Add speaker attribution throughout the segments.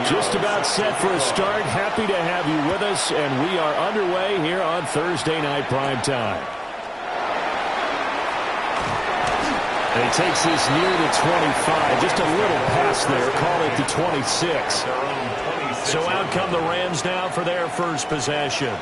Speaker 1: Just about set for a start. Happy to have you with us, and we are underway here on Thursday Night Primetime. And he takes this near the 25. Just a little pass there. Call it the 26. So out come the Rams now for their first possession.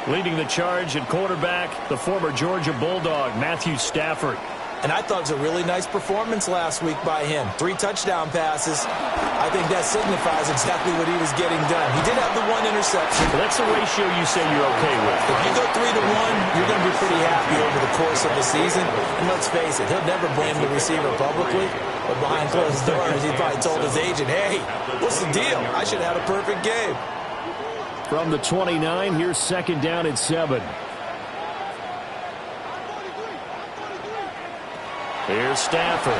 Speaker 1: Leading the charge at quarterback, the former Georgia Bulldog, Matthew Stafford.
Speaker 2: And I thought it was a really nice performance last week by him. 3 touchdown passes. I think that signifies exactly what he was getting done. He did have the 1 interception.
Speaker 1: But that's the ratio you say you're okay with.
Speaker 2: If you go 3 to 1, you're going to be pretty happy over the course of the season. And let's face it, he'll never blame the receiver publicly. But behind closed doors, he probably told his agent, hey, what's the deal? I should have had a perfect game.
Speaker 1: From the 29, here's second down at 7. Here's Stafford.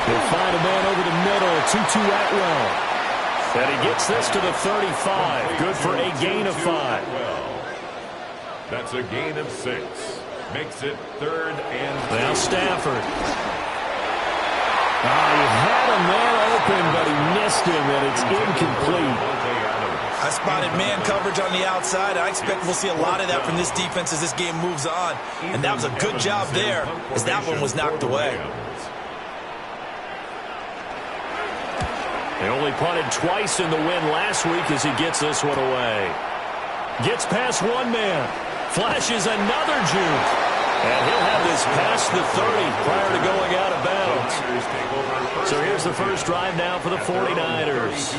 Speaker 1: He'll find a man over the middle. 2-2 Atwell. And he gets this to the 35. Good for a gain of 5.
Speaker 3: That's a gain of 6. Makes it 3rd and 2.
Speaker 1: Now Stafford. He had a man open, but he missed him, and it's incomplete.
Speaker 2: I spotted man coverage on the outside. I expect we'll see a lot of that from this defense as this game moves on. And that was a good job there as that one was knocked away.
Speaker 1: They only punted twice in the win last week as he gets this one away. Gets past one man. Flashes another juke. And he'll have this past the 30 prior to going out of bounds. So here's the first drive now for the 49ers.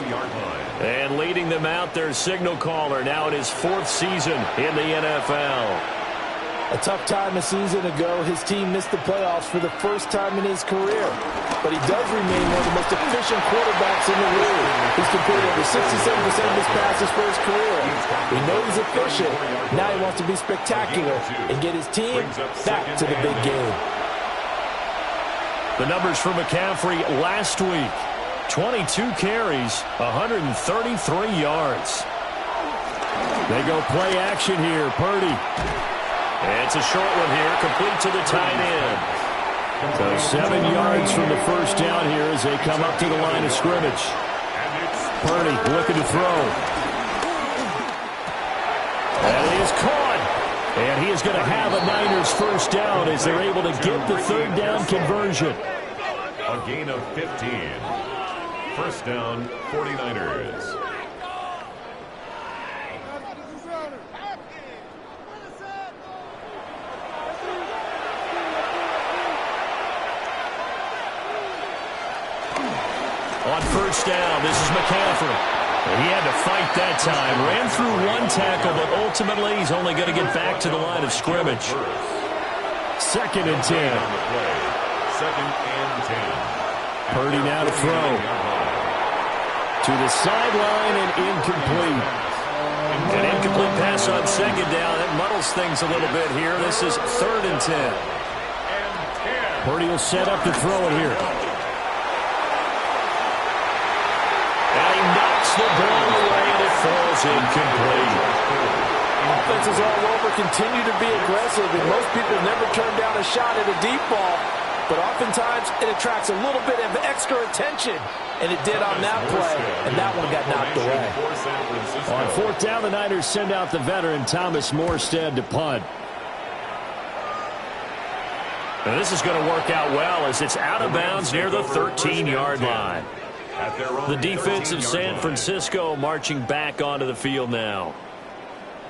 Speaker 1: And leading them out, their signal caller, now in his 4th season in the NFL.
Speaker 4: A tough time a season ago, his team missed the playoffs for the first time in his career. But he does remain one of the most efficient quarterbacks in the league. He's completed over 67% of his passes for his career. We know he's efficient. Now he wants to be spectacular and get his team back to the big game.
Speaker 1: The numbers for McCaffrey last week. 22 carries, 133 yards. They go play action here. Purdy. It's a short one here, complete to the tight end. So 7 yards from the first down here as they come up to the line of scrimmage. Purdy looking to throw. And he is caught. And he is going to have a Niners first down as they're able to get the 3rd down conversion.
Speaker 3: A gain of 15. First down, 49ers.
Speaker 1: On first down, this is McCaffrey. He had to fight that time. Ran through one tackle, but ultimately he's only going to get back to the line of scrimmage. 2nd and 10.
Speaker 3: 2nd and 10.
Speaker 1: Purdy now to throw. To the sideline and incomplete. An incomplete pass on 2nd down. That muddles things a little bit here. This is 3rd and 10. Purdy will set up to throw it here. The ball away, and it falls incomplete.
Speaker 4: Offenses all over continue to be aggressive, and most people never turn down a shot at a deep ball. But oftentimes, it attracts a little bit of extra attention, and it did on that play, and that one got knocked away.
Speaker 1: On 4th down, the Niners send out the veteran Thomas Morstead to punt. Now this is going to work out well as it's out of bounds near the 13-yard line. The defense of San Francisco marching back onto the field now.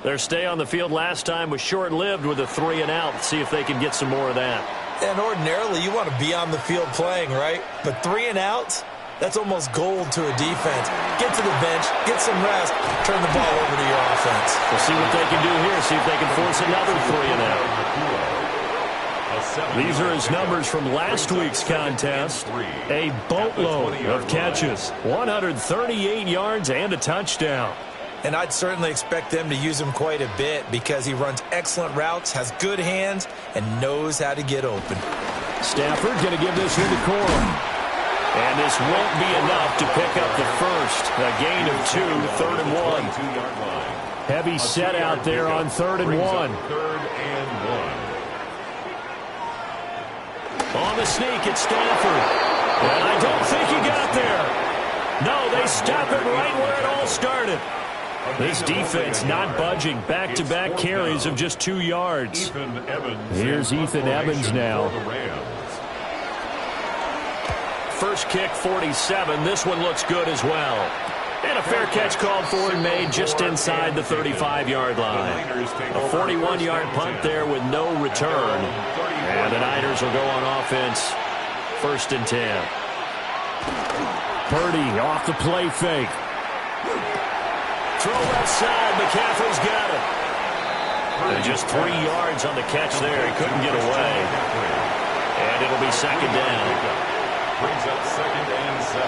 Speaker 1: Their stay on the field last time was short-lived with a 3-and-out. See if they can get some more of that.
Speaker 2: And ordinarily, you want to be on the field playing, right? But 3-and-outs, that's almost gold to a defense. Get to the bench, get some rest, turn the ball over to your offense.
Speaker 1: We'll see what they can do here. See if they can force another 3-and-out. These are his numbers from last week's contest. A boatload of catches, 138 yards and a touchdown.
Speaker 2: And I'd certainly expect them to use him quite a bit because he runs excellent routes, has good hands, and knows how to get open.
Speaker 1: Stafford going to give this one to Corum. And this won't be enough to pick up the first. A gain of 2, 3rd and 1. Heavy set out there on 3rd and 1.
Speaker 3: 3rd and 1.
Speaker 1: On the sneak, it's Stafford. And I don't think he got there. No, they stop him right where it all started. This defense not budging. Back-to-back carries of just 2 yards. Here's Ethan Evans now. First kick, 47. This one looks good as well. And a fair catch called for and made just inside the 35-yard line. A 41-yard punt there with no return. And the Niners will go on offense. 1st and 10. Purdy off the play fake. Throw left side. McCaffrey's got it. And just 3 yards on the catch there. He couldn't get away. And it'll be 2nd down.
Speaker 3: Brings up 2nd and 7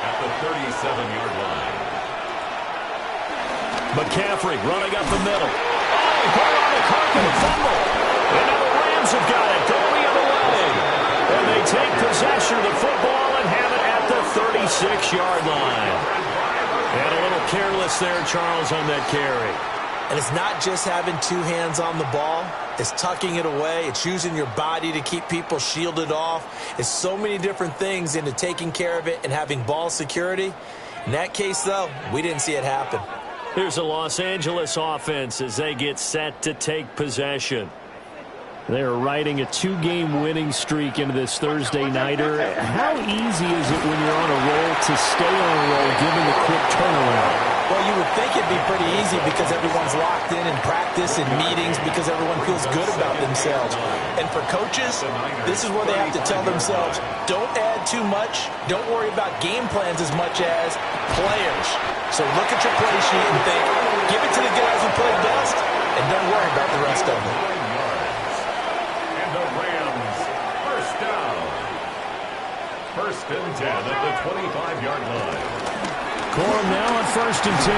Speaker 3: at the 37-yard line.
Speaker 1: McCaffrey running up the middle. Oh, he put it on the carpet and fumble. And now the Rams have got it. Going the other way. And they take possession of the football and have it at the 36-yard line. And a little careless there, Charles, on that carry.
Speaker 2: And it's not just having 2 hands on the ball. It's tucking it away. It's using your body to keep people shielded off. It's so many different things into taking care of it and having ball security. In that case, though, we didn't see it happen.
Speaker 1: Here's the Los Angeles offense as they get set to take possession. They're riding a 2-game winning streak into this Thursday nighter. How easy is it when you're on a roll to stay on a roll given the quick turnaround?
Speaker 2: Well, you would think it'd be pretty easy because everyone's locked in practice and meetings because everyone feels good about themselves. And for coaches, this is where they have to tell themselves, don't add too much. Don't worry about game plans as much as players. So look at your play sheet and think, give it to the guys who play best and don't worry about the rest of them.
Speaker 3: First and 10 at the 25-yard line.
Speaker 1: Corum now on 1st and 10.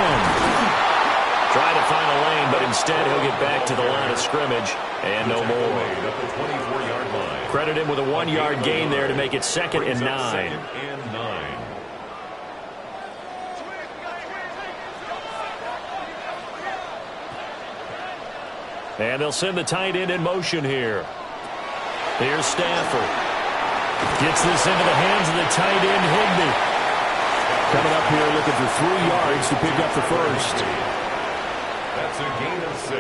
Speaker 1: Trying to find a lane, but instead he'll get back to the line of scrimmage and no more.
Speaker 3: At the 24-yard line.
Speaker 1: Credit him with a 1-yard gain there to make it 2nd and 9.
Speaker 3: 2nd and 9.
Speaker 1: And they'll send the tight end in motion here. Here's Stafford. Gets this into the hands of the tight end, Higbee. Coming up here looking for 3 yards to pick up the first.
Speaker 3: That's a gain of 6.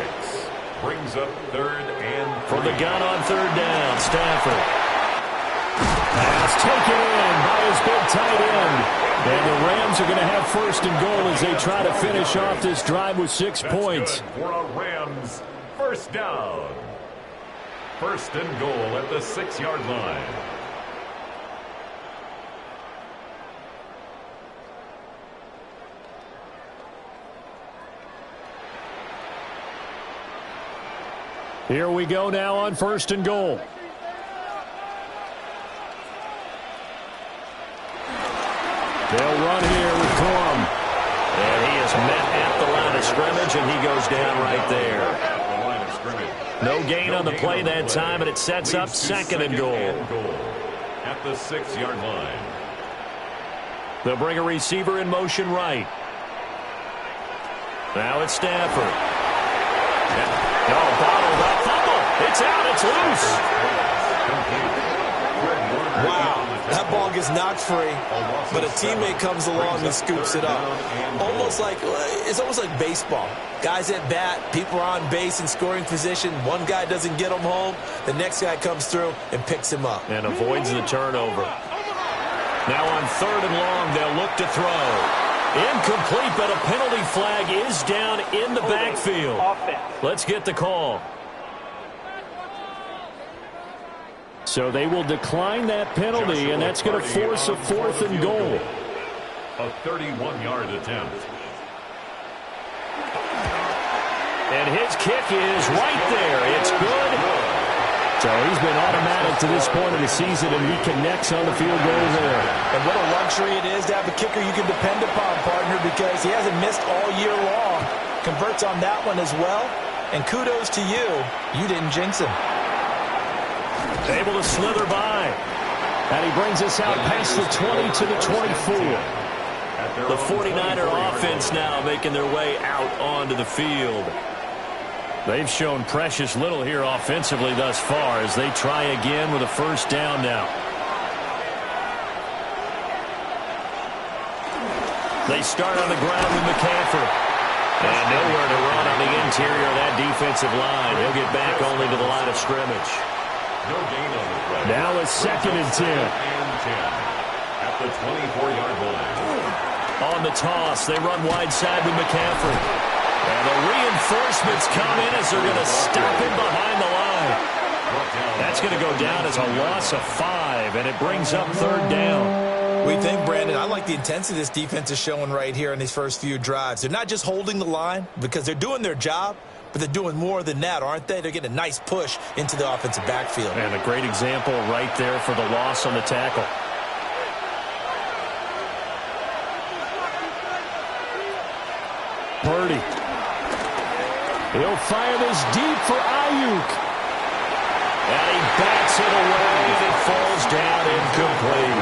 Speaker 3: Brings up 3rd and 3.
Speaker 1: From the gun on 3rd down, Stafford. Pass taken in by his big tight end. And the Rams are going to have 1st and goal as they try to finish off this drive with 6 points.
Speaker 3: Good for a Rams 1st down. 1st and goal at the 6-yard line.
Speaker 1: Here we go now on 1st and goal. They'll run here with Corum. And he is met at the line of scrimmage, and he goes down right there. No gain on the play that time, and it sets up 2nd and goal.
Speaker 3: At the 6-yard line.
Speaker 1: They'll bring a receiver in motion right. Now it's Stafford. No, bottled up fumble. It's out. It's loose.
Speaker 2: Wow. That ball gets knocked free, but a teammate comes along and scoops it up. It's almost like baseball. Guys at bat, people are on base in scoring position. One guy doesn't get him home. The next guy comes through and picks him up.
Speaker 1: And avoids the turnover. Now on 3rd and long, they'll look to throw. Incomplete, but a penalty flag is down in the backfield. Let's get the call. So they will decline that penalty, and that's going to force a 4th and goal.
Speaker 3: A 31-yard attempt.
Speaker 1: And his kick is right there. It's good. So he's been automatic to this point of the season, and he connects on the field goal there.
Speaker 2: And what a luxury it is to have a kicker you can depend upon, partner, because he hasn't missed all year long. Converts on that one as well. And kudos to you. You didn't jinx him.
Speaker 1: Able to slither by. And he brings us out past the 20 to the 24. The 49er offense now making their way out onto the field. They've shown precious little here offensively thus far as they try again with a 1st down now. They start on the ground with McCaffrey. And nowhere to run on the interior of that defensive line. He'll get back only to the line of scrimmage.
Speaker 3: No gain on the play.
Speaker 1: Now it's 2nd and 10.
Speaker 3: At the 24-yard line.
Speaker 1: On the toss, they run wide side with McCaffrey. And the reinforcements come in as they're going to stop him behind the line. That's going to go down as a loss of 5, and it brings up 3rd down.
Speaker 2: We think, Brandon, I like the intensity this defense is showing right here in these first few drives. They're not just holding the line because they're doing their job, but they're doing more than that, aren't they? They're getting a nice push into the offensive backfield.
Speaker 1: And a great example right there for the loss on the tackle. Purdy. He'll fire this deep for Ayuk. And he bats it away, and it falls down incomplete.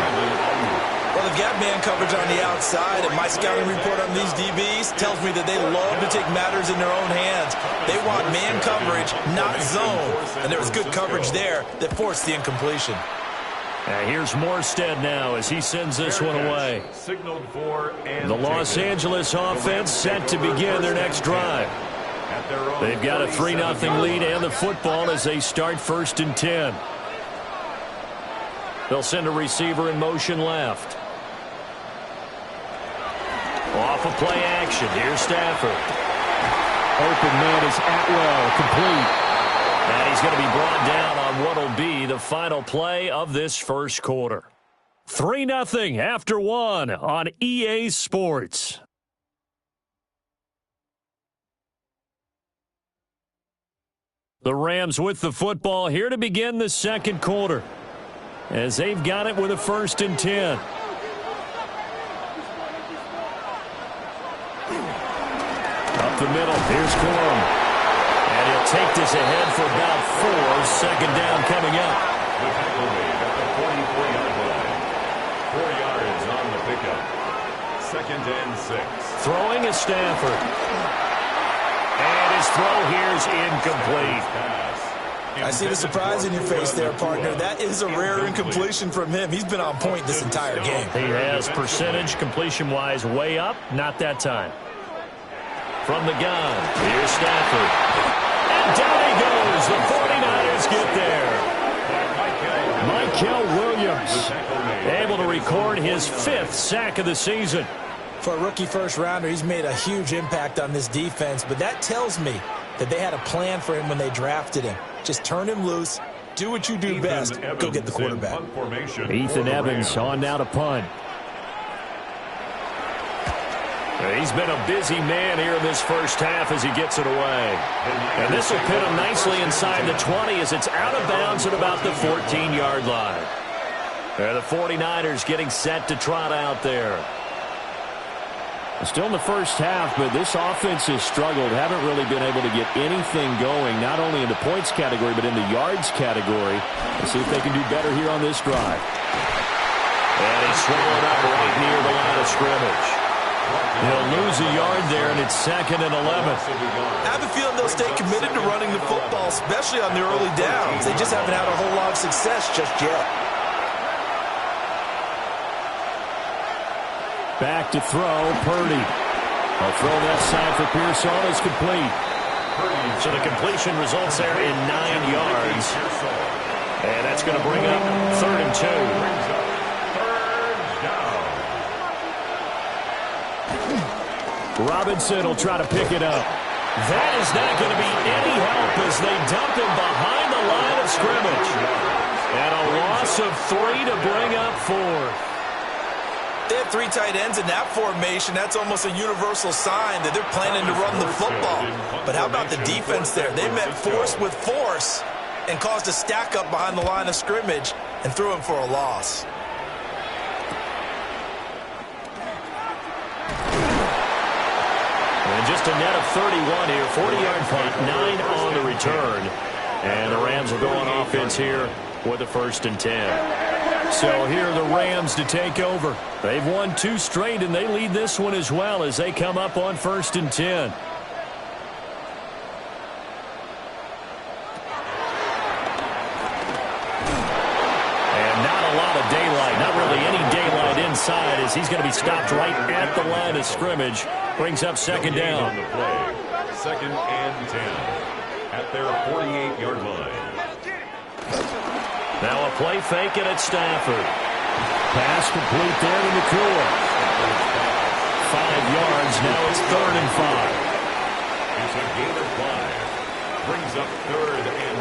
Speaker 2: Well, they've got man coverage on the outside, and my scouting report on these DBs tells me that they love to take matters in their own hands. They want man coverage, not zone. And there was good coverage there that forced the incompletion.
Speaker 1: Here's Morstead now as he sends this one away.
Speaker 3: Signaled for and
Speaker 1: the Los Angeles offense set to begin their next drive. They've got a 3-0 lead and the football as they start 1st and 10. They'll send a receiver in motion left. Off of play action. Here's Stafford. Open man is Atwell, complete. And he's going to be brought down on what will be the final play of this first quarter. 3-0 after 1 on EA Sports. The Rams with the football here to begin the second quarter, as they've got it with a 1st and 10. Up the middle, here's Corum. And he'll take this ahead for about 4. 2nd down coming up.
Speaker 3: The tackle made at the 44-yard line. 4 yards on the pickup. 2nd and 6.
Speaker 1: Throwing is Stafford. And his throw here's incomplete.
Speaker 2: I see the surprise in your face there, partner. That is a rare incompletion from him. He's been on point this entire game.
Speaker 1: He has percentage completion-wise way up. Not that time. From the gun, here's Stafford. And down he goes. The 49ers get there. Mykel Williams able to record his 5th sack of the season.
Speaker 2: For a rookie first-rounder, he's made a huge impact on this defense, but that tells me that they had a plan for him when they drafted him. Just turn him loose, do what you do best, go get the quarterback.
Speaker 1: Ethan Evans on now to punt. He's been a busy man here in this first half as he gets it away. And this will pin him nicely inside the 20 as it's out of bounds at about the 14-yard line. The 49ers getting set to trot out there. Still in the first half, but this offense has struggled. Haven't really been able to get anything going, not only in the points category, but in the yards category. Let's see if they can do better here on this drive. And he's swallowed up right near the line of scrimmage. He'll lose a yard there, and it's 2nd and 11.
Speaker 2: I have a feeling they'll stay committed to running the football, especially on the early downs. They just haven't had a whole lot of success just yet.
Speaker 1: Back to throw, Purdy. A throw that side for Pearson is complete. So the completion results there in 9 yards. And that's going to bring up 3rd and 2. Robinson will try to pick it up. That is not going to be any help as they dump him behind the line of scrimmage. And a loss of 3 to bring up 4.
Speaker 2: They have 3 tight ends in that formation. That's almost a universal sign that they're planning to run the football. But how about the defense there? They met force with force and caused a stack up behind the line of scrimmage and threw him for a loss.
Speaker 1: And just a net of 31 here. 40-yard punt, 9 on the return. And the Rams will go on offense here with a 1st and 10. So here are the Rams to take over. They've won 2 straight, and they lead this one as well as they come up on 1st and 10. And not a lot of daylight, not really any daylight inside as he's going to be stopped right at the line of scrimmage. Brings up second down.
Speaker 3: On the play. Second and 10 at their 48-yard line.
Speaker 1: Now a play fake it at Stafford. Pass complete there to McCoy. 5 yards. Now it's 3rd and 5.
Speaker 3: It's a gain of 5. Brings up 3rd and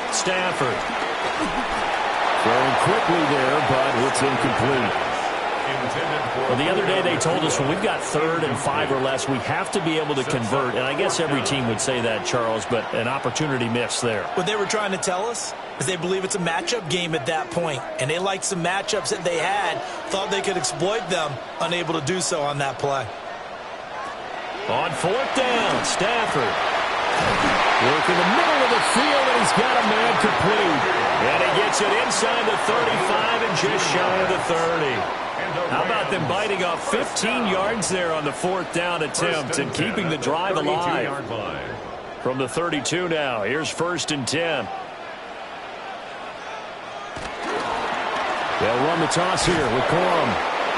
Speaker 3: 5.
Speaker 1: Stafford. Throwing quickly there, but it's incomplete. Well, the other day they told us when we've got 3rd and 5 or less, we have to be able to convert. And I guess every team would say that, Charles, but an opportunity missed there.
Speaker 2: What they were trying to tell us is they believe it's a matchup game at that point, and they liked some matchups that they had, thought they could exploit them, unable to do so on that play.
Speaker 1: On 4th down, Stafford. Work in the middle of the field, and he's got a man complete. And he gets it inside the 35 and just shy of the 30. How about them biting off 15 yards there on the 4th down attempt and keeping the drive alive? From the 32 now, here's 1st and 10. They'll run the toss here with Corum.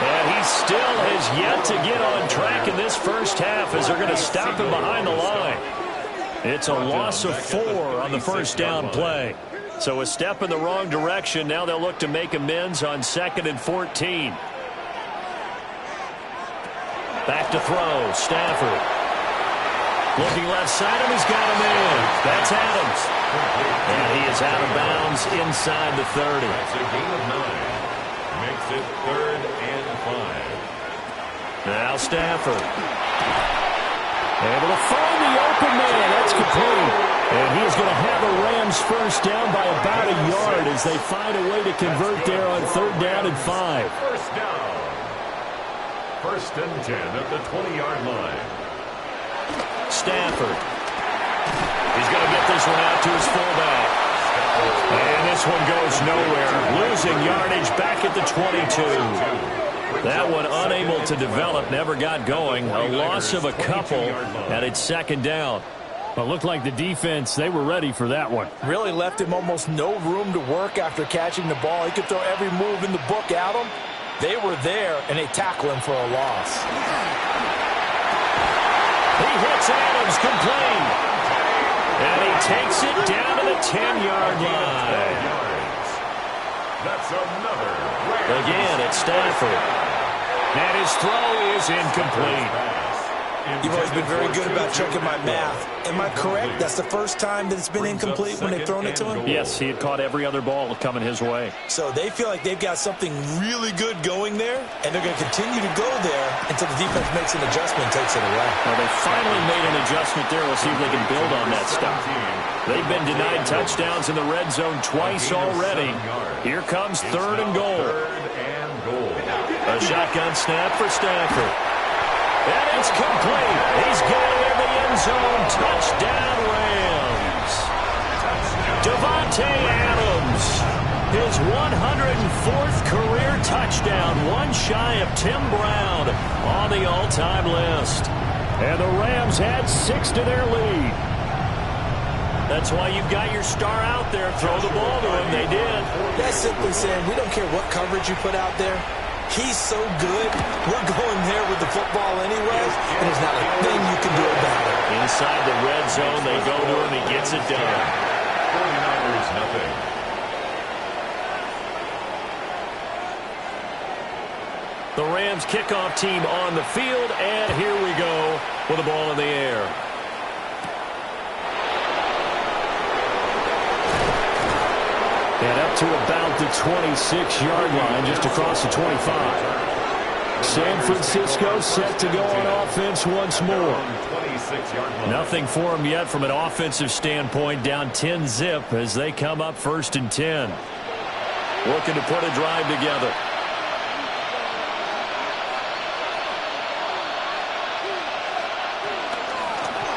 Speaker 1: And he still has yet to get on track in this first half as they're going to stop him behind the line. It's a loss of 4 on the first down play. So a step in the wrong direction. Now they'll look to make amends on 2nd and 14. Back to throw. Stafford. Looking left side of him. He's got him in. That's Adams. And he is out of bounds inside the 30.
Speaker 3: That's a gain of 9. Makes it 3rd and 5.
Speaker 1: Now Stafford. Able to find the open man. That's complete. And he is going to have a Rams first down by about a yard as they find a way to convert there on 3rd down and 5.
Speaker 3: First down. 1st and 10 at the 20-yard line.
Speaker 1: Stafford. He's going to get this one out to his fullback. And this one goes nowhere. Losing yardage back at the 22. That one unable to develop, never got going. A loss of a couple, and it's 2nd down. Well, it looked like the defense, they were ready for that one.
Speaker 4: Really left him almost no room to work after catching the ball. He could throw every move in the book at him. They were there, and they tackle him for a loss.
Speaker 1: He hits Adams, complete. And he takes it down to the 10-yard line.
Speaker 3: That's another.
Speaker 1: Again, it's Stafford. And his throw is incomplete.
Speaker 2: You've always been very good about checking my math. Am I correct? That's the first time that it's been incomplete when they've thrown it to him?
Speaker 1: Yes, he had caught every other ball coming his way.
Speaker 2: So they feel like they've got something really good going there, and they're going to continue to go there until the defense makes an adjustment and takes it away.
Speaker 1: Well, they finally made an adjustment there. We'll see if they can build on that stuff. They've been denied touchdowns in the red zone twice already. Here comes 3rd and goal. A shotgun snap for Stafford. And it's complete. He's got it in the end zone. Touchdown, Rams. Davante Adams. His 104th career touchdown. One shy of Tim Brown on the all-time list. And the Rams add 6 to their lead. That's why you've got your star out there. Throw the ball to him. They did.
Speaker 2: That's simply saying we don't care what coverage you put out there. He's so good. We're going there with the football anyway, and there's not a thing you can do about it.
Speaker 1: Inside the red zone, they go to him. He gets it done.
Speaker 3: 49ers nothing.
Speaker 1: The Rams kickoff team on the field, and here we go with the ball in the air. And up to about the 26-yard line, just across the 25. San Francisco set to go on offense once more. Nothing for them yet from an offensive standpoint, down 10-zip as they come up 1st and 10. Looking to put a drive together.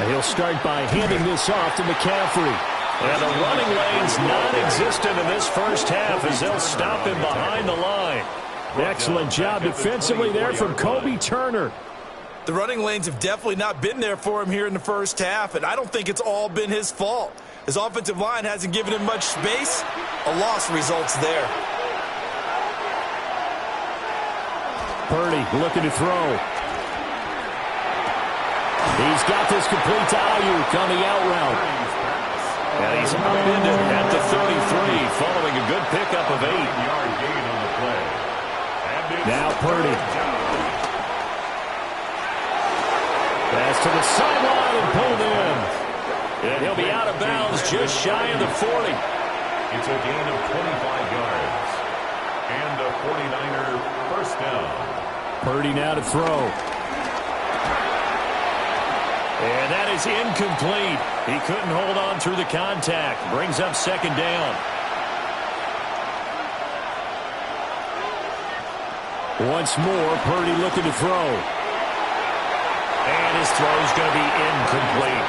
Speaker 1: And he'll start by handing this off to McCaffrey. And the running lane's non-existent in this first half as they'll stop him behind the line. Excellent job defensively there from Kobe Turner.
Speaker 2: The running lanes have definitely not been there for him here in the first half, and I don't think it's all been his fault. His offensive line hasn't given him much space. A loss results there.
Speaker 1: Purdy looking to throw. He's got this complete to Ayuk on the out route. And he's upended at the 33 following a good pickup of 8.
Speaker 3: Yard gain on the play.
Speaker 1: Now Purdy. Pass to the sideline and pulled in. And he'll be out of bounds just shy of the 40.
Speaker 3: It's a gain of 25 yards. And a 49er first down.
Speaker 1: Purdy now to throw. And that is incomplete. He couldn't hold on through the contact. Brings up second down. Once more, Purdy looking to throw. And his throw is going to be incomplete.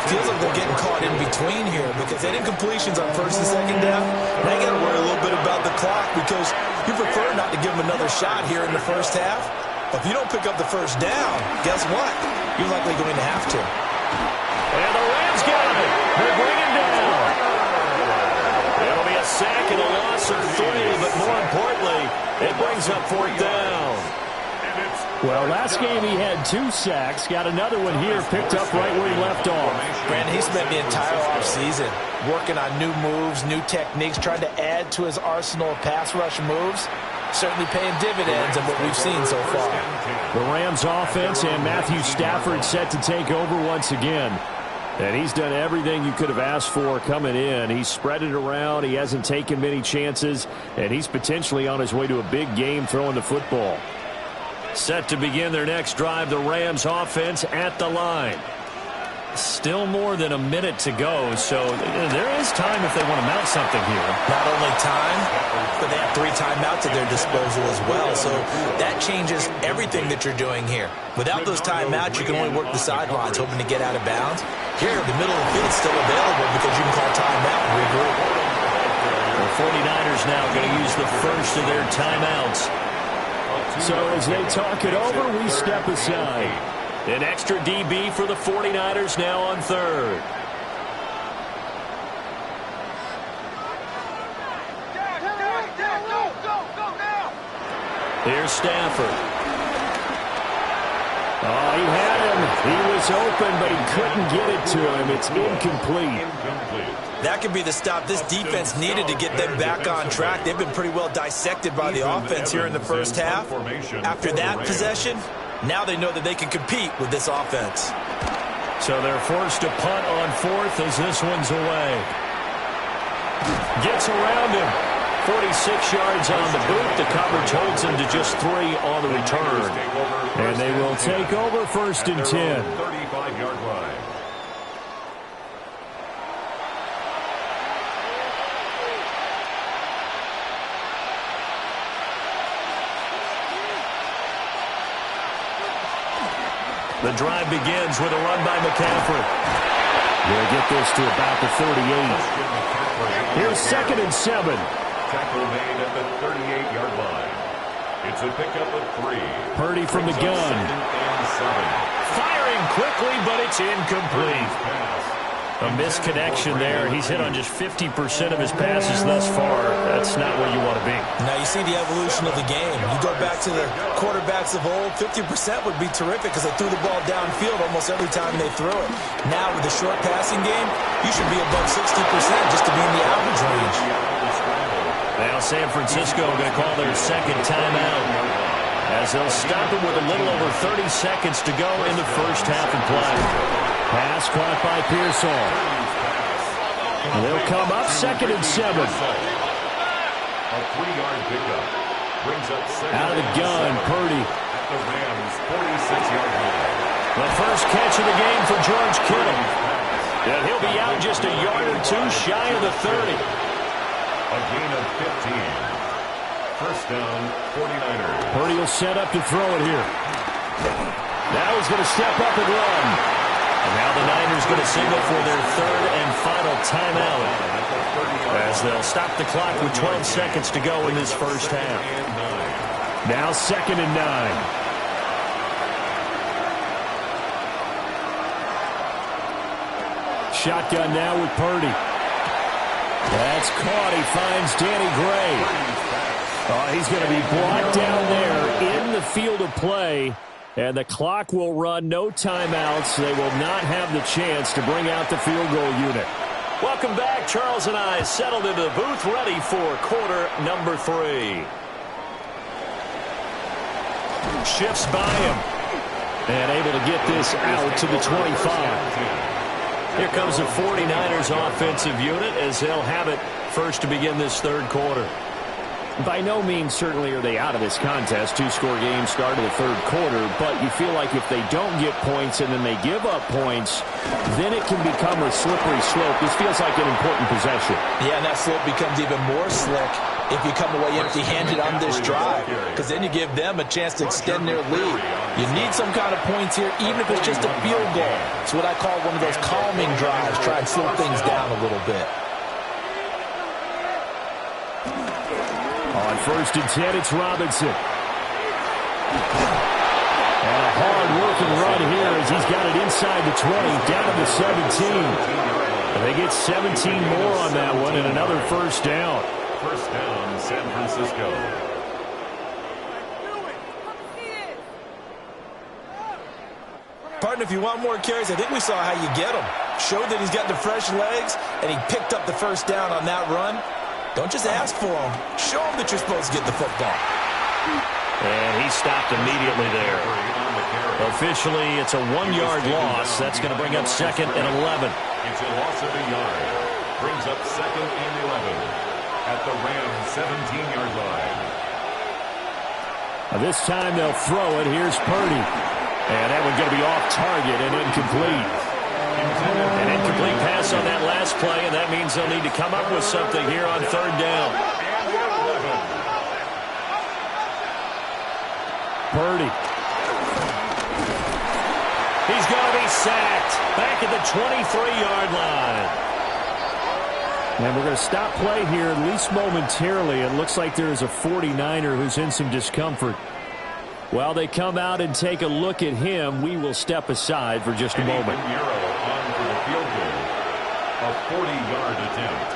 Speaker 2: Feels like they're getting caught in between here because that incompletion's on first and second down. Now you got to worry a little bit about the clock because you prefer not to give them another shot here in the first half. But if you don't pick up the first down, guess what? You're likely going to have to.
Speaker 1: And the Rams got it. They bring him down. It'll be a sack and a loss of 3, but more importantly, it brings up fourth down. Well, last game he had 2 sacks. Got another one here, picked up right where he left off.
Speaker 2: Brandon, he spent the entire offseason working on new moves, new techniques, trying to add to his arsenal of pass rush moves. Certainly paying dividends in what we've seen so far.
Speaker 1: The Rams offense and Matthew Stafford set to take over once again. And he's done everything you could have asked for coming in. He's spread it around. He hasn't taken many chances. And he's potentially on his way to a big game throwing the football. Set to begin their next drive, the Rams offense at the line. Still more than a minute to go, so there is time if they want to mount something here.
Speaker 2: Not only time, but they have 3 timeouts at their disposal as well, so that changes everything that you're doing here. Without those timeouts, you can only work the sidelines, hoping to get out of bounds. Here, the middle of the field is still available because you can call timeout and regroup.
Speaker 1: The 49ers now going to use the first of their timeouts. So as they talk it over, we step aside. An extra DB for the 49ers now on third. Here's Stafford. Oh, he had him. He was open, but he couldn't get it to him. It's incomplete.
Speaker 2: That could be the stop this defense needed to get them back on track. They've been pretty well dissected by the offense here in the first half. After that possession, now they know that they can compete with this offense.
Speaker 1: So they're forced to punt on fourth as this one's away. Gets around him. 46 yards on the boot. The coverage holds him to just 3 on the return. And they will take over first and 10.
Speaker 3: 35-yard line.
Speaker 1: The drive begins with a run by McCaffrey. They'll get this to about the 38. Here's second and 7.
Speaker 3: Tackle made at the 38-yard line. It's a pickup of 3.
Speaker 1: Purdy from the gun. Firing quickly, but it's incomplete. A misconnection there. He's hit on just 50% of his passes thus far. That's not where you want to be.
Speaker 2: Now you see the evolution of the game. You go back to the quarterbacks of old, 50% would be terrific because they threw the ball downfield almost every time they threw it. Now with the short passing game, you should be above 60% just to be in the average range.
Speaker 1: Now San Francisco going to call their second timeout as they'll stop it with a little over 30 seconds to go in the first half of play. Pass caught by Pearsall. They'll come up second and 7.
Speaker 3: A 3-yard pickup brings up second.
Speaker 1: Out of the gun, Purdy.
Speaker 3: At the Rams' 46-yard line.
Speaker 1: The first catch of the game for George Kittle. And he'll be out just a yard or 2 shy of the 30.
Speaker 3: A gain of 15. First down, 49ers.
Speaker 1: Purdy will set up to throw it here. Now he's going to step up and run. And now the Niners going to signal for their third and final timeout as they'll stop the clock with 12 seconds to go in this first half. Now second and 9. Shotgun now with Purdy. That's caught. He finds Danny Gray. He's going to be brought down there in the field of play, and the clock will run. No timeouts. They will not have the chance to bring out the field goal unit. Welcome back. Charles and I settled into the booth, ready for quarter number 3. Shifts by him, and able to get this out to the 25. Here comes the 49ers offensive unit as they'll have it first to begin this third quarter. By no means certainly are they out of this contest. 2-score game start of the third quarter, but you feel like if they don't get points and then they give up points, then it can become a slippery slope. This feels like an important possession.
Speaker 2: Yeah, and that slope becomes even more slick if you come away empty-handed on this drive, because then you give them a chance to extend their lead. You need some kind of points here, even if it's just a field goal. It's what I call one of those calming drives. Try and slow things down a little bit.
Speaker 1: On 1st and 10, it's Robinson. And a hard-working run here as he's got it inside the 20, down to the 17. And they get 17 more on that one and another first down.
Speaker 3: First down, San Francisco.
Speaker 2: Partner, if you want more carries, I think we saw how you get them. Showed that he's got the fresh legs, and he picked up the first down on that run. Don't just ask for them. Show them that you're supposed to get the football.
Speaker 1: And he stopped immediately there. Officially, it's a 1-yard loss. That's going to bring up 2nd and 11.
Speaker 3: It's a loss of a yard. Brings up 2nd and 11 at the Rams' 17-yard line.
Speaker 1: This time they'll throw it. Here's Purdy. And that one's going to be off target and incomplete. An incomplete pass on that last play, and that means they'll need to come up with something here on 3rd down. Purdy. He's going to be sacked back at the 23-yard line. And we're going to stop play here, at least momentarily. It looks like there is a 49er who's in some discomfort. While they come out and take a look at him, we will step aside for just a moment.
Speaker 3: On for the field goal. A 40-yard attempt.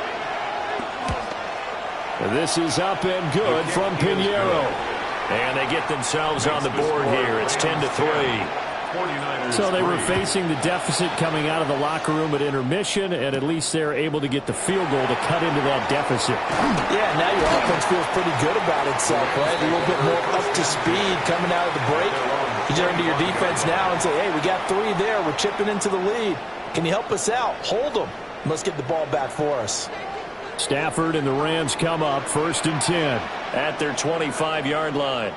Speaker 1: This is up and good from Pinheiro. And they get themselves on the board here. It's 10-3. So they were facing the deficit coming out of the locker room at intermission, and at least they're able to get the field goal to cut into that deficit.
Speaker 2: Yeah, now your offense feels pretty good about itself, right? A little bit more up to speed coming out of the break. You turn to your defense now and say, hey, we got 3 there. We're chipping into the lead. Can you help us out? Hold them. Let's get the ball back for us.
Speaker 1: Stafford and the Rams come up 1st and 10 at their 25-yard line.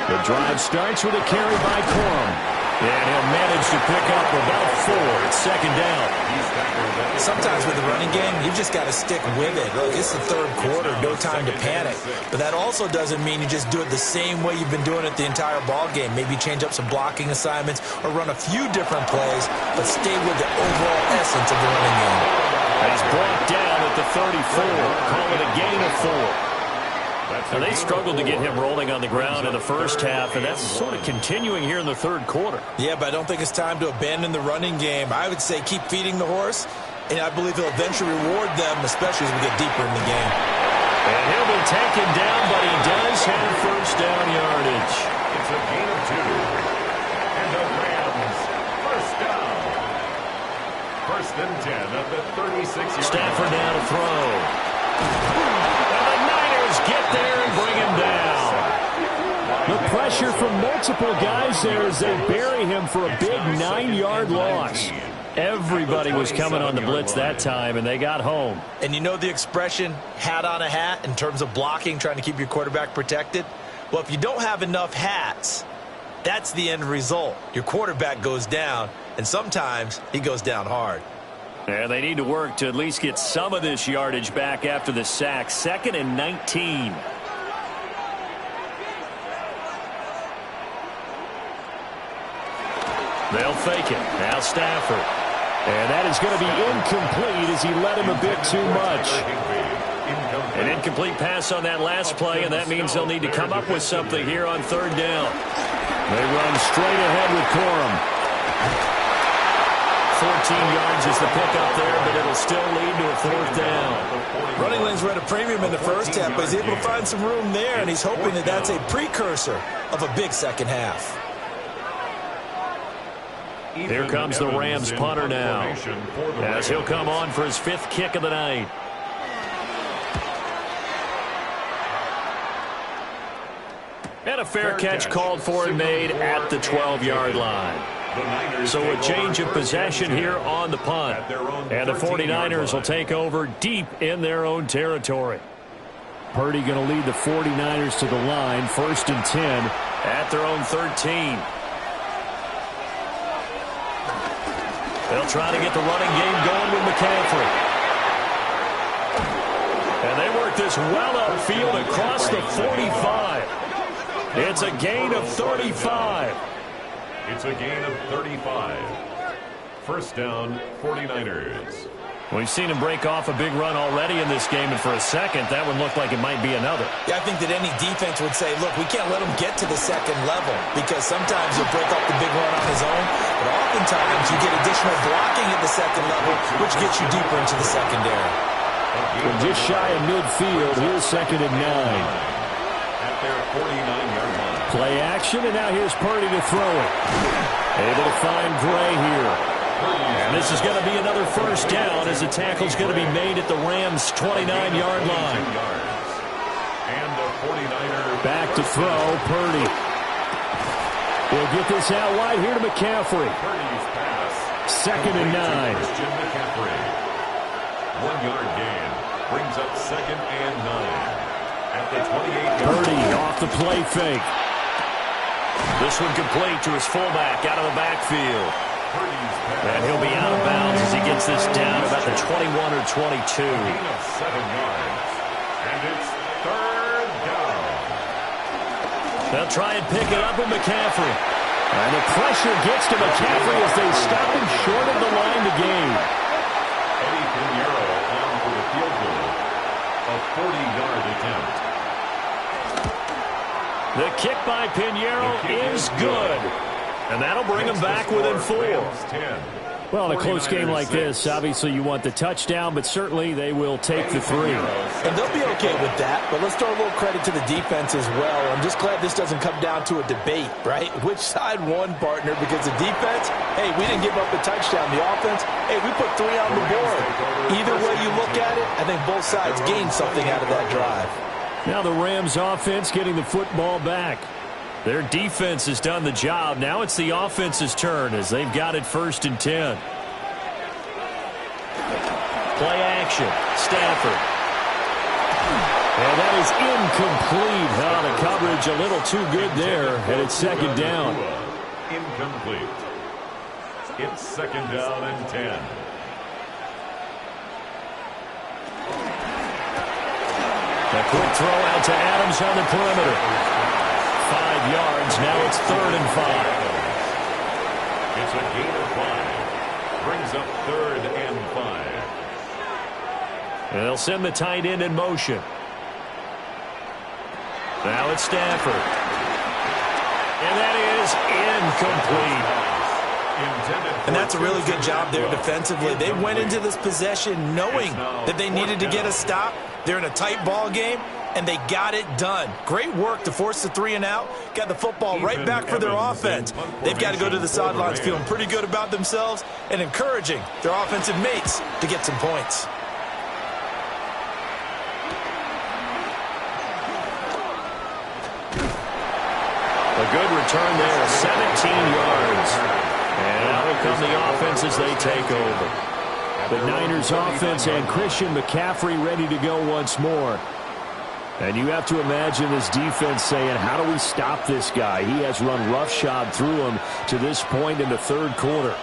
Speaker 1: The drive starts with a carry by Corum. And he'll manage to pick up about 4. It's 2nd down.
Speaker 2: Sometimes with the running game, you've just got to stick with it. Look, it's the 3rd quarter, no time to panic. But that also doesn't mean you just do it the same way you've been doing it the entire ball game. Maybe change up some blocking assignments or run a few different plays, but stay with the overall essence of the running game.
Speaker 1: He's brought down at the 34. Call it a gain of 4. Now, they struggled to get him rolling on the ground in the first half, and that's sort of continuing here in the 3rd quarter.
Speaker 2: Yeah, but I don't think it's time to abandon the running game. I would say keep feeding the horse, and I believe he'll eventually reward them, especially as we get deeper in the game.
Speaker 1: And he'll be taken down, but he does have first down yardage.
Speaker 3: It's a gain of 2. And the Rams, first down. 1st and 10 at the 36-yard line.
Speaker 1: Stafford now to throw. Get there and bring him down. The pressure from multiple guys there as they bury him for a big 9-yard loss. Everybody was coming on the blitz that time, and they got home.
Speaker 2: And you know the expression, hat on a hat, in terms of blocking, trying to keep your quarterback protected? Well, if you don't have enough hats, that's the end result. Your quarterback goes down, and sometimes he goes down hard.
Speaker 1: And they need to work to at least get some of this yardage back after the sack. 2nd and 19. They'll fake it. Now Stafford. And that is going to be incomplete as he led him a bit too much. An incomplete pass on that last play, and that means they'll need to come up with something here on 3rd down. They run straight ahead with Corum. yards is the pickup there, but it'll still lead to a fourth down.
Speaker 2: Running lanes were at a premium in the first half, but he's able to find some room there, and he's hoping that that's a precursor of a big second half.
Speaker 1: Here comes the Rams punter now, as he'll come on for his 5th kick of the night. And a fair catch called for and made at the 12-yard line. So a change of possession here on the punt. And the 49ers will take over deep in their own territory.
Speaker 4: Purdy going to lead the 49ers to the line, 1st and 10.
Speaker 1: At their own 13. They'll try to get the running game going with McCaffrey. And they work this well upfield across the 45. It's a gain of 35.
Speaker 3: It's a gain of 35. First down, 49ers.
Speaker 1: We've seen him break off a big run already in this game, and for a second, that one looked like it might be another.
Speaker 2: Yeah, I think that any defense would say, look, we can't let him get to the second level, because sometimes he'll break off the big run on his own, but oftentimes you get additional blocking at the second level, which gets you deeper into the secondary.
Speaker 4: Well, just shy of midfield, here's 2nd and 9.
Speaker 3: At their 49-yard line.
Speaker 4: Play action, and now here's Purdy to throw it. Able to find Gray here.
Speaker 1: And this is going to be another first down as the tackle's going to be made at the Rams' 29-yard line.
Speaker 3: And the 49er
Speaker 4: back to throw, Purdy. He'll get this out wide here to McCaffrey.
Speaker 3: Purdy's pass.
Speaker 4: 2nd and 9.
Speaker 3: Christian McCaffrey. 1-yard gain. Brings up 2nd and 9. At the 28-yard line.
Speaker 4: Purdy off the play fake.
Speaker 1: This one complete to his fullback out of the backfield. And he'll be out of bounds as he gets this down about the 21 or 22.
Speaker 3: 7 yards. And it's 3rd down.
Speaker 1: They'll try and pick it up with McCaffrey.
Speaker 4: And the pressure gets to McCaffrey as they stop him short of the line to gain.
Speaker 3: Eddie Pinheiro on for the field goal. A 40-yard attempt.
Speaker 1: The kick by Pinheiro is good. And that'll bring him back within 4.
Speaker 4: Well, in a close game like this, obviously you want the touchdown, but certainly they will take the 3.
Speaker 2: And they'll be okay with that, but let's throw a little credit to the defense as well. I'm just glad this doesn't come down to a debate, right? Which side won, partner? Because the defense, hey, we didn't give up a touchdown. The offense, hey, we put 3 on the board. Either way you look at it, I think both sides gained something out of that drive.
Speaker 4: Now the Rams offense getting the football back.
Speaker 1: Their defense has done the job. Now it's the offense's turn as they've got it 1st and 10. Play action. Stafford.
Speaker 4: And that is incomplete. Oh, the coverage a little too good there. And it's 2nd down.
Speaker 3: Incomplete. It's 2nd down and 10.
Speaker 1: A quick throw out to Adams on the perimeter. 5 yards. Now it's 3rd and 5.
Speaker 3: It's a gain of 5. Brings up 3rd and 5.
Speaker 1: And they'll send the tight end in motion. Now it's Stafford. And that is incomplete.
Speaker 2: And that's a really good job there defensively. They went into this possession knowing that they needed to get a stop. They're in a tight ball game, and they got it done. Great work to force the 3 and out. Got the football right back for their offense. They've got to go to the sidelines feeling pretty good about themselves and encouraging their offensive mates to get some points.
Speaker 1: A good return there, 17 yards. And now will come the offense as they take over.
Speaker 4: The Niners offense and Christian McCaffrey ready to go once more. And you have to imagine this defense saying, how do we stop this guy? He has run roughshod through him to this point in the 3rd quarter.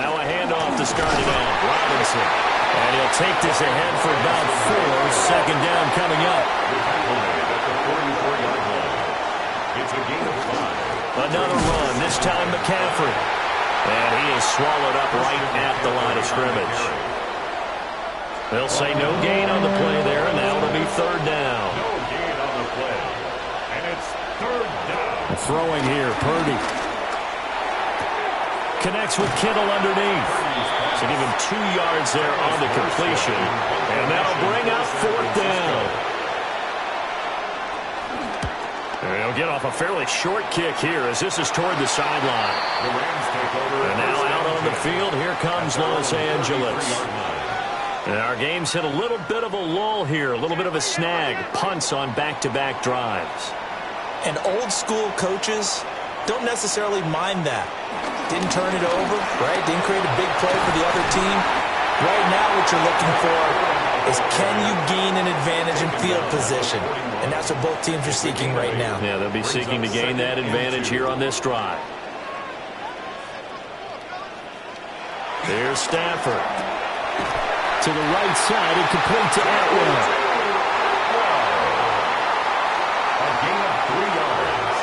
Speaker 1: Now a handoff to start it off. Robinson. And he'll take this ahead for about 4. 2nd down coming up.
Speaker 3: It's a gain of 5.
Speaker 1: Another run, this time McCaffrey. And he is swallowed up right at the line of scrimmage. They'll say no gain on the play there, and now it'll be 3rd down.
Speaker 3: No gain on the play. And it's 3rd down.
Speaker 4: Throwing here, Purdy.
Speaker 1: connects with Kittle underneath. So give him 2 yards there on the completion. And that'll bring up 4th down. And he'll get off a fairly short kick here as this is toward the sideline. And now out on the field, here comes Los Angeles. And our game's hit a little bit of a lull here, a little bit of a snag. Punts on back-to-back drives.
Speaker 2: And old-school coaches don't necessarily mind that. Didn't turn it over, right? Didn't create a big play for the other team. Right now what you're looking for is can you gain an advantage in field position? And that's what both teams are seeking right now.
Speaker 1: Yeah, they'll be seeking to gain that advantage here on this drive. There's Stafford. To the right side and complete to Atwell.
Speaker 3: A gain of 3 yards.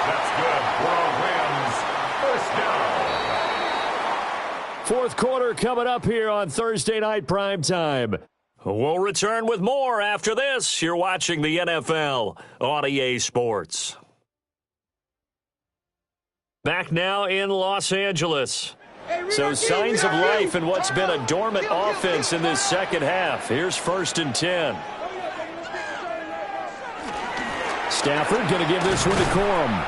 Speaker 3: That's good for our Rams. First down.
Speaker 1: 4th quarter coming up here on Thursday Night Primetime. We'll return with more after this. You're watching the NFL on EA Sports. Back now in Los Angeles. So signs of life in what's been a dormant offense in this second half. Here's 1st and 10. Stafford going to give this one to Corum.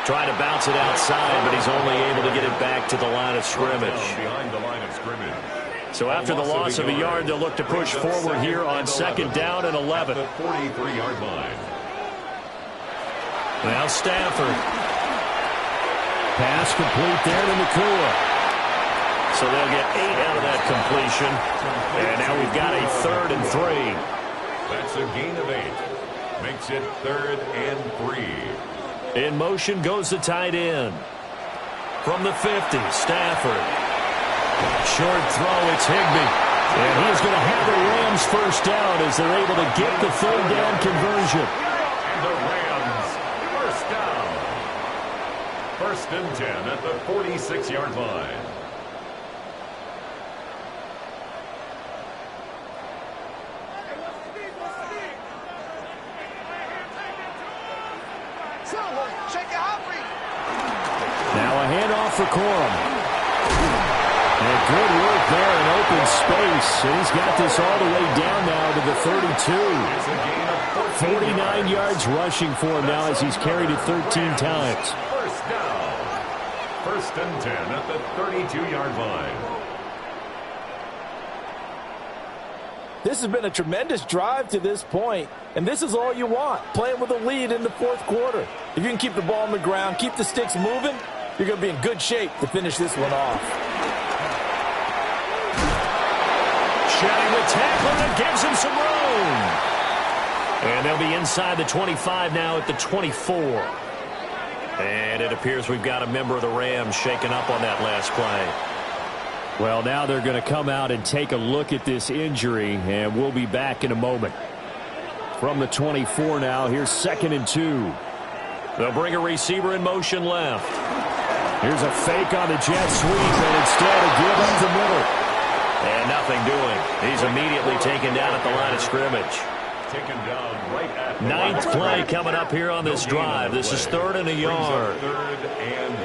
Speaker 1: Trying to bounce it outside, but he's only able to get it back to the line of scrimmage.
Speaker 3: Behind the line of scrimmage.
Speaker 1: So after the loss of a yard, they'll look to push forward here on 2nd down and 11.
Speaker 3: The 43-yard line.
Speaker 1: Now Stafford. Pass complete there to Nakua. So they'll get 8 out of that completion. And now we've got a 3rd and 3.
Speaker 3: That's a gain of 8. Makes it 3rd and 3.
Speaker 1: In motion goes the tight end. From the 50, Stafford. Short throw, it's Higbee. And he's going to have the Rams first down as they're able to get the 3rd down conversion.
Speaker 3: And the Rams first down. 1st and 10 at the 46-yard line.
Speaker 1: Now a handoff for Corum. And good work there in open space. And he's got this all the way down now to the 32. 49 yards rushing for him now as he's carried it 13 times.
Speaker 3: First down. 1st and 10 at the 32-yard line.
Speaker 4: This has been a tremendous drive to this point, and this is all you want, playing with a lead in the 4th quarter. If you can keep the ball on the ground, keep the sticks moving, you're going to be in good shape to finish this one off.
Speaker 1: Shedding the tackler that gives him some room. And they'll be inside the 25 now at the 24. And it appears we've got a member of the Rams shaken up on that last play. Well, now they're going to come out and take a look at this injury, and we'll be back in a moment. From the 24 now, here's 2nd and 2. They'll bring a receiver in motion left. Here's a fake on the jet sweep, and instead a give up the middle. And nothing doing. He's immediately taken down at the line of scrimmage.
Speaker 3: Taken down right at the
Speaker 1: 9th play coming up here on this drive. This is 3rd and a yard.
Speaker 3: 3rd and 1.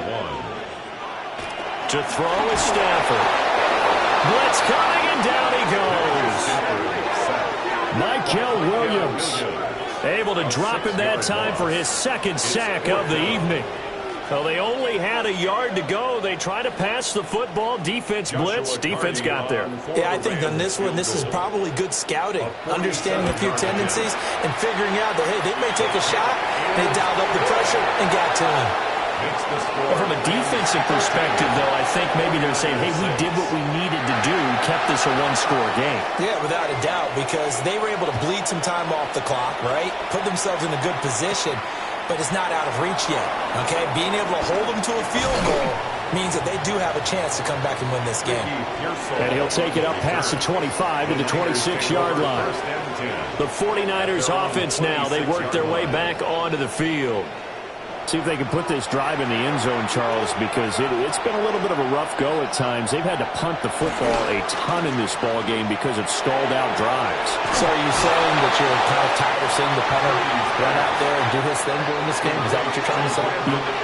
Speaker 1: To throw is Stafford. Blitz coming, and down he goes. Mykel Williams able to drop him that time for his 2nd sack of the evening. Well, they only had a yard to go. They try to pass the football. Defense blitz. Defense got there.
Speaker 2: Yeah, I think on this one, this is probably good scouting, understanding a few tendencies and figuring out that, hey, they may take a shot. They dialed up the pressure and got to him.
Speaker 1: Well, from a defensive perspective, though, I think maybe they're saying, hey, we did what we needed to do, kept this a one-score game.
Speaker 2: Yeah, without a doubt, because they were able to bleed some time off the clock, right? Put themselves in a good position, but it's not out of reach yet, okay? Being able to hold them to a field goal means that they do have a chance to come back and win this game.
Speaker 1: And he'll take it up past the 25 to the 26-yard line. The 49ers offense now, they work their way back onto the field. See if they can put this drive in the end zone, Charles, because it's been a little bit of a rough go at times. They've had to punt the football a ton in this ball game because of stalled out drives.
Speaker 4: So are you saying that you're kind of tired of seeing the punter run out there and do his thing during this game? Is that what you're trying to say?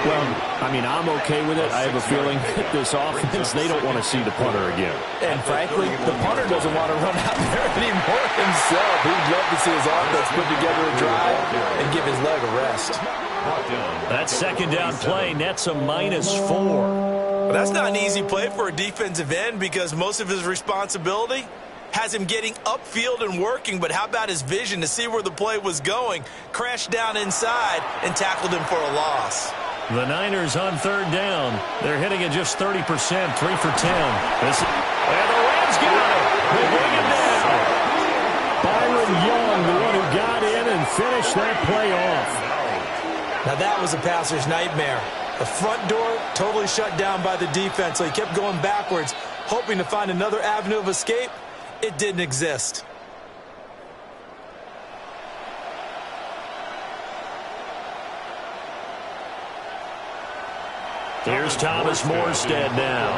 Speaker 1: Well, I mean, I'm okay with it. I have a feeling that this offense, they don't want to see the punter again.
Speaker 4: And frankly, the punter doesn't want to run out there anymore himself. He'd love to see his offense put together a drive and give his leg a rest.
Speaker 1: That second down play nets a -4.
Speaker 2: Well, that's not an easy play for a defensive end because most of his responsibility has him getting upfield and working, but how about his vision to see where the play was going, crashed down inside, and tackled him for a loss.
Speaker 1: The Niners on third down. They're hitting at just 30%, 3 for 10. And the Rams got it. They bring him down. Byron Young, the one who got in and finished that play off.
Speaker 2: Now that was a passer's nightmare. The front door totally shut down by the defense, so he kept going backwards, hoping to find another avenue of escape. It didn't exist.
Speaker 1: Here's Thomas Morstead now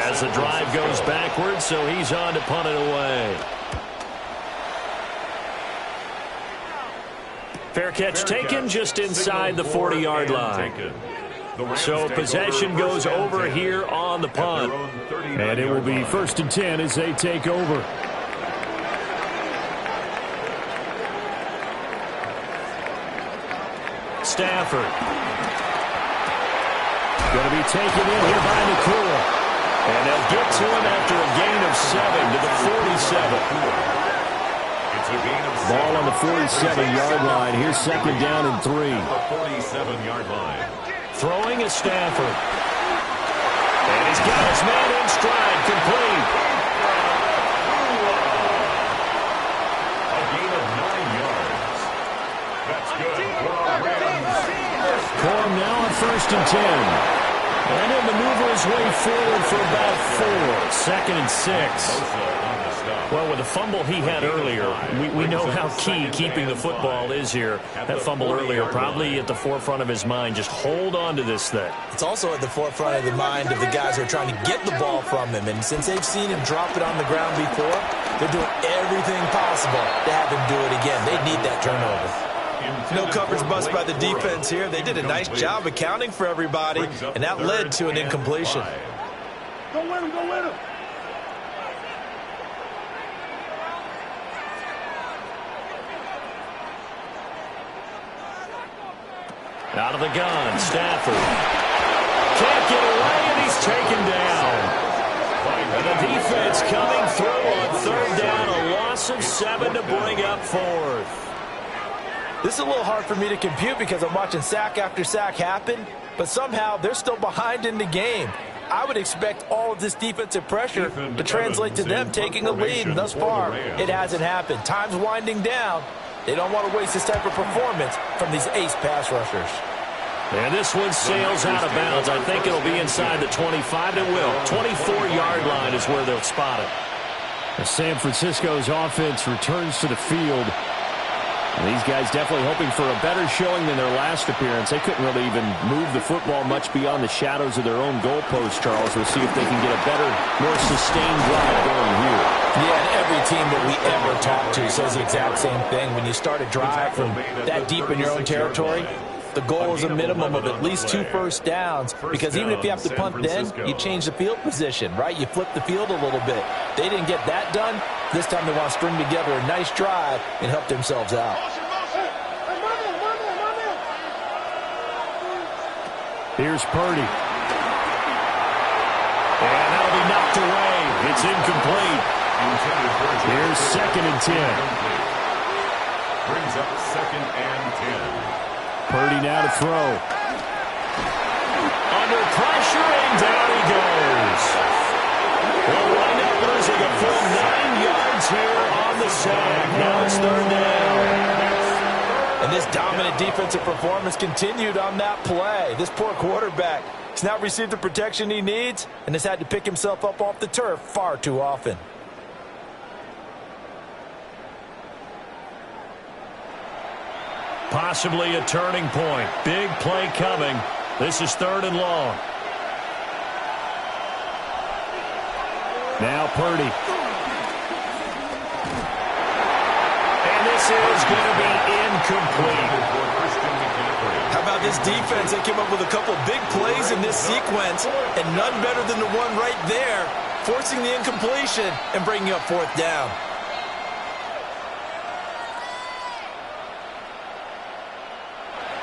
Speaker 1: as the drive goes backwards, so he's on to punt it away. Fair catch taken just inside the 40-yard line. So possession goes over here on the punt. And it will be 1st and 10 as they take over. Stafford. Going to be taken in here by Nakua. And they'll get to him after a gain of 7 to the 47. Ball on the 47-yard line. Here's 2nd down and 3.
Speaker 3: 47-yard line.
Speaker 1: Throwing is Stafford. And he's got his man in stride, complete.
Speaker 3: A gain of 9 yards. That's good for our Rams.
Speaker 1: Corum now on 1st and 10. And he'll maneuver his way forward for about 4. 2nd and 6. Well, with the fumble he had earlier, we know how key keeping the football is here. That fumble earlier probably at the forefront of his mind. Just hold on to this thing.
Speaker 2: It's also at the forefront of the mind of the guys who are trying to get the ball from him. And since they've seen him drop it on the ground before, they're doing everything possible to have him do it again. They need that turnover. No coverage bust by the defense here. They did a nice job accounting for everybody, and that led to an incompletion.
Speaker 5: Go win him, go win him.
Speaker 1: Out of the gun, Stafford. Can't get away, and he's taken down. And the defense coming through on 3rd down. A loss of 7 to bring up 4th.
Speaker 4: This is a little hard for me to compute because I'm watching sack after sack happen, but somehow they're still behind in the game. I would expect all of this defensive pressure to translate to them taking a lead, and thus far, it hasn't happened. Time's winding down. They don't want to waste this type of performance from these ace pass rushers.
Speaker 1: And this one sails out of bounds. I think it'll be inside the 25. It will. 24-yard line is where they'll spot it. San Francisco's offense returns to the field. And these guys definitely hoping for a better showing than their last appearance. They couldn't really even move the football much beyond the shadows of their own goalpost, Charles. We'll see if they can get a better, more sustained drive going here.
Speaker 4: Yeah, and every team that we ever talk to says the exact same thing. When you start a drive from that deep in your own territory, the goal is a minimum of at least 2 first downs, because even if you have to punt then, you change the field position, right? You flip the field a little bit. They didn't get that done. This time they want to string together a nice drive and help themselves out.
Speaker 1: Here's Purdy. And that'll be knocked away. It's incomplete. Here's 2nd and 10.
Speaker 3: Brings up 2nd and 10.
Speaker 1: Purdy now to throw. Under pressure, and down he goes. They'll wind up losing a full 9 yards here on the sack. Now it's 3rd down.
Speaker 4: And this dominant defensive performance continued on that play. This poor quarterback has not received the protection he needs and has had to pick himself up off the turf far too often.
Speaker 1: possibly a turning point. Big play coming. This is 3rd and long. Now Purdy. And this is going to be incomplete.
Speaker 2: How about this defense? They came up with a couple big plays in this sequence, and none better than the one right there, forcing the incompletion and bringing up 4th down.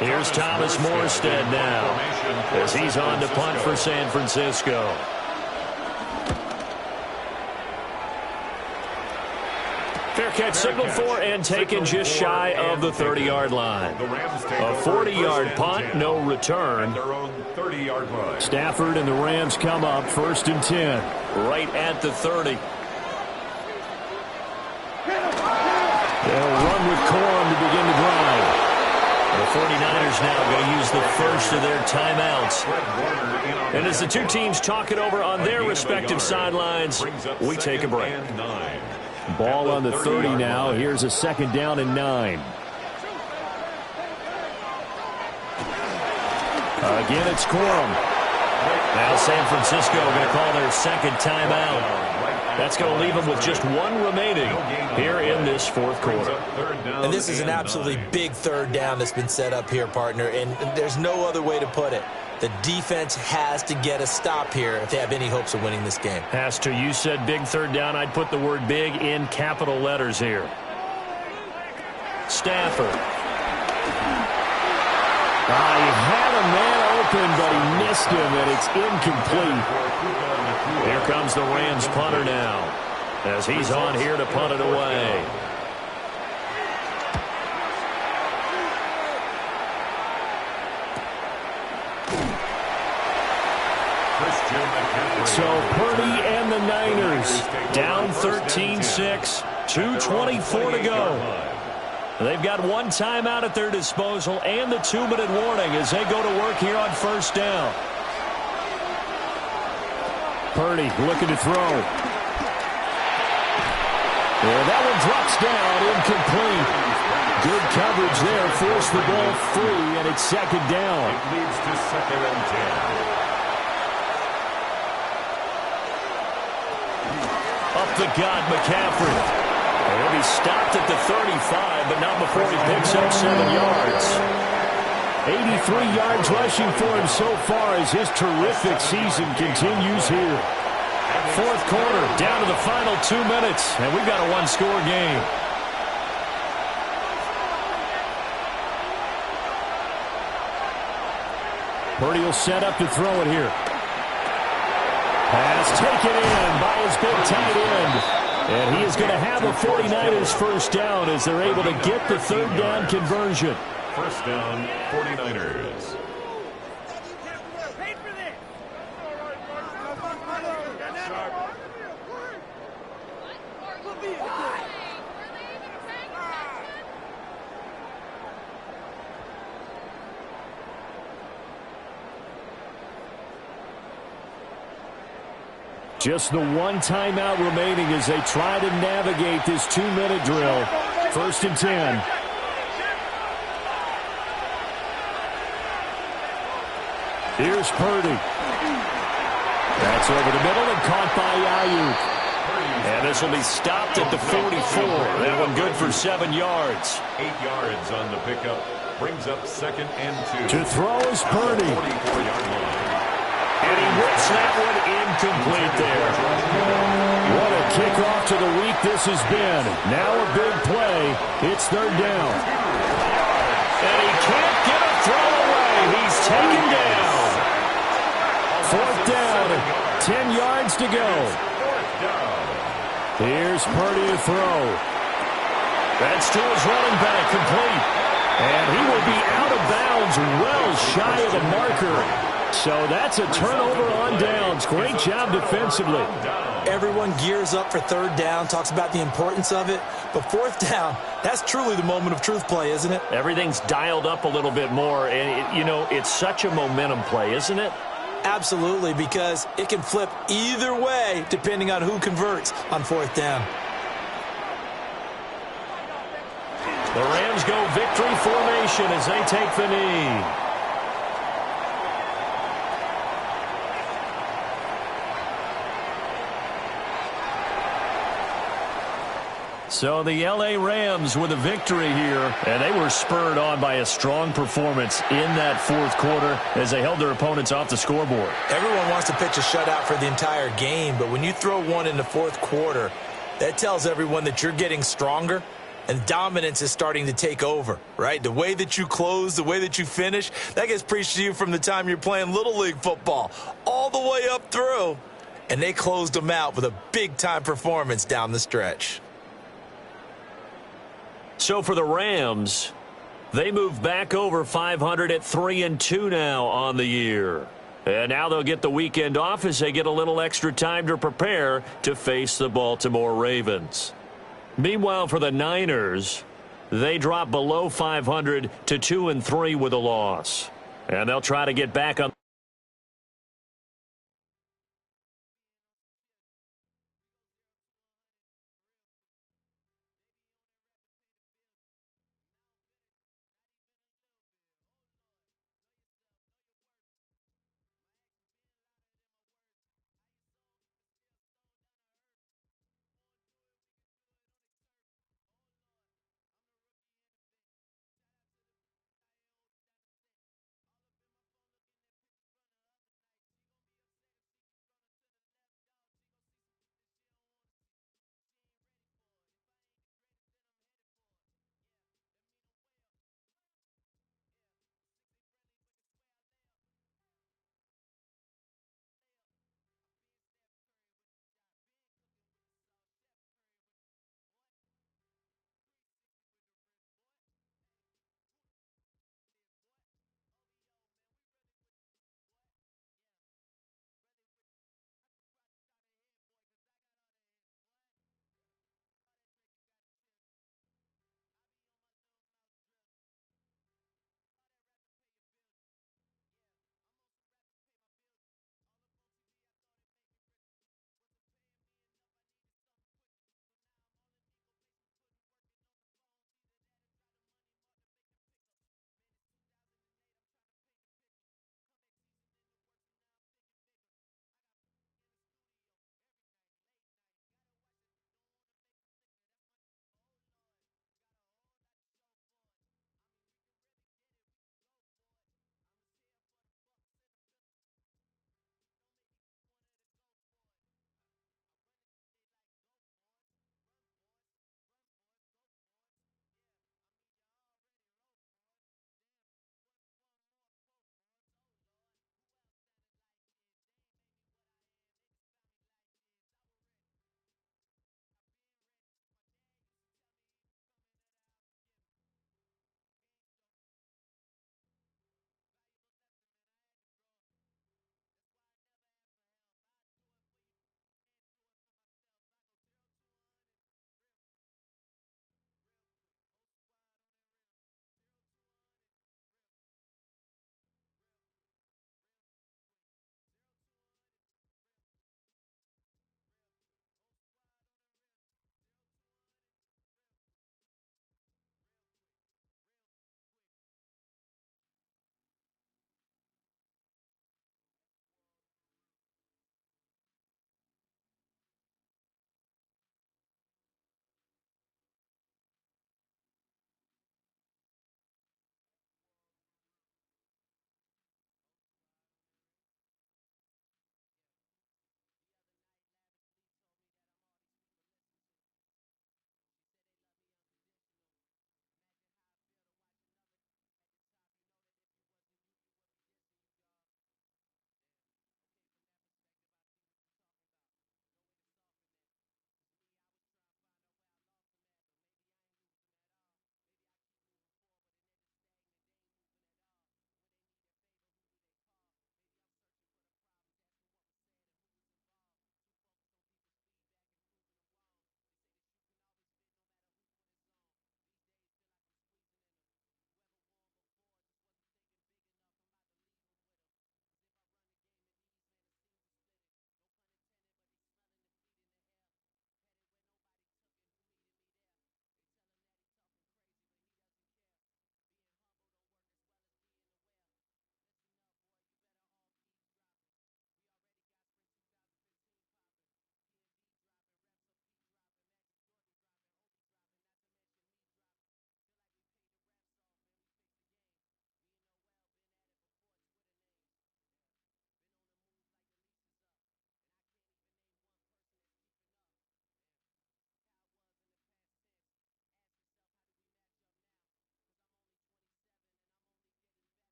Speaker 1: Here's Thomas Morstead now as he's on to punt for San Francisco. Fair catch signaled for and taken just shy of the 30-yard line. A 40-yard punt, no return. Stafford and the Rams come up 1st and 10, right at the 30. They'll run with Corum to begin the drive. The 49ers now going to use the first of their timeouts. And as the two teams talk it over on their respective sidelines, we take a break. Ball on the 30 now. Here's a 2nd down and 9. Again, it's Corum. Now San Francisco going to call their 2nd timeout. That's going to leave them with just 1 remaining here in this 4th quarter.
Speaker 2: And this is an absolutely big 3rd down that's been set up here, partner, and there's no other way to put it. The defense has to get a stop here if they have any hopes of winning this game.
Speaker 1: Has to. You said big 3rd down. I'd put the word big in capital letters here. Stafford. He had a man open, but he missed him, and it's incomplete. Here comes the Rams punter now as he's on here to punt it away. So Purdy and the Niners down 13-6, 2:24 to go. They've got 1 timeout at their disposal and the 2-minute warning as they go to work here on 1st down. Purdy looking to throw. And that one drops down, incomplete. Good coverage there, forced the ball free, and it's 2nd down.
Speaker 3: It leads to 2nd and 10.
Speaker 1: Up the gut, McCaffrey. And he'll be stopped at the 35, but not before he picks up 7 yards. 83 yards rushing for him so far as his terrific season continues here. 4th quarter, down to the final 2 minutes, and we've got a 1-score game. Purdy will set up to throw it here. Pass taken in by his big tight end. And he is going to have a 49ers 1st down as they're able to get the 3rd down conversion.
Speaker 3: 1st down, 49ers.
Speaker 1: Just the 1 timeout remaining as they try to navigate this 2-minute drill. 1st and 10. Here's Purdy. That's over the middle and caught by Ayuk. And this will be stopped at the 44. That one good for 7 yards.
Speaker 3: 8 yards on the pickup. Brings up 2nd and 2.
Speaker 1: To throw is Purdy.
Speaker 3: 44-yard line.
Speaker 1: And he whips that one incomplete there. What a kickoff to the week this has been. Now a big play. It's 3rd down. And he can't get a throw away. He's taken down. 4th down. 10 yards to go. Here's Purdy to throw. That's to his running back, complete. And he will be out of bounds, well shy of the marker. So that's a turnover on downs. Great job defensively.
Speaker 2: Everyone gears up for 3rd down, talks about the importance of it. But 4th down, that's truly the moment of truth play, isn't it?
Speaker 1: Everything's dialed up a little bit more. And, it's such a momentum play, isn't it?
Speaker 2: Absolutely, because it can flip either way depending on who converts on 4th down.
Speaker 1: The Rams go victory formation as they take the knee. So the L.A. Rams with a victory here, and they were spurred on by a strong performance in that fourth quarter as they held their opponents off the scoreboard.
Speaker 2: Everyone wants to pitch a shutout for the entire game, but when you throw one in the fourth quarter, that tells everyone that you're getting stronger and dominance is starting to take over, right? The way that you close, the way that you finish, that gets preached to you from the time you're playing Little League football all the way up through. And they closed them out with a big-time performance down the stretch.
Speaker 1: So for the Rams, they move back over 500 at 3-2 now on the year. And now they'll get the weekend off as they get a little extra time to prepare to face the Baltimore Ravens. Meanwhile, for the Niners, they drop below 500 to 2-3 with a loss. And they'll try to get back on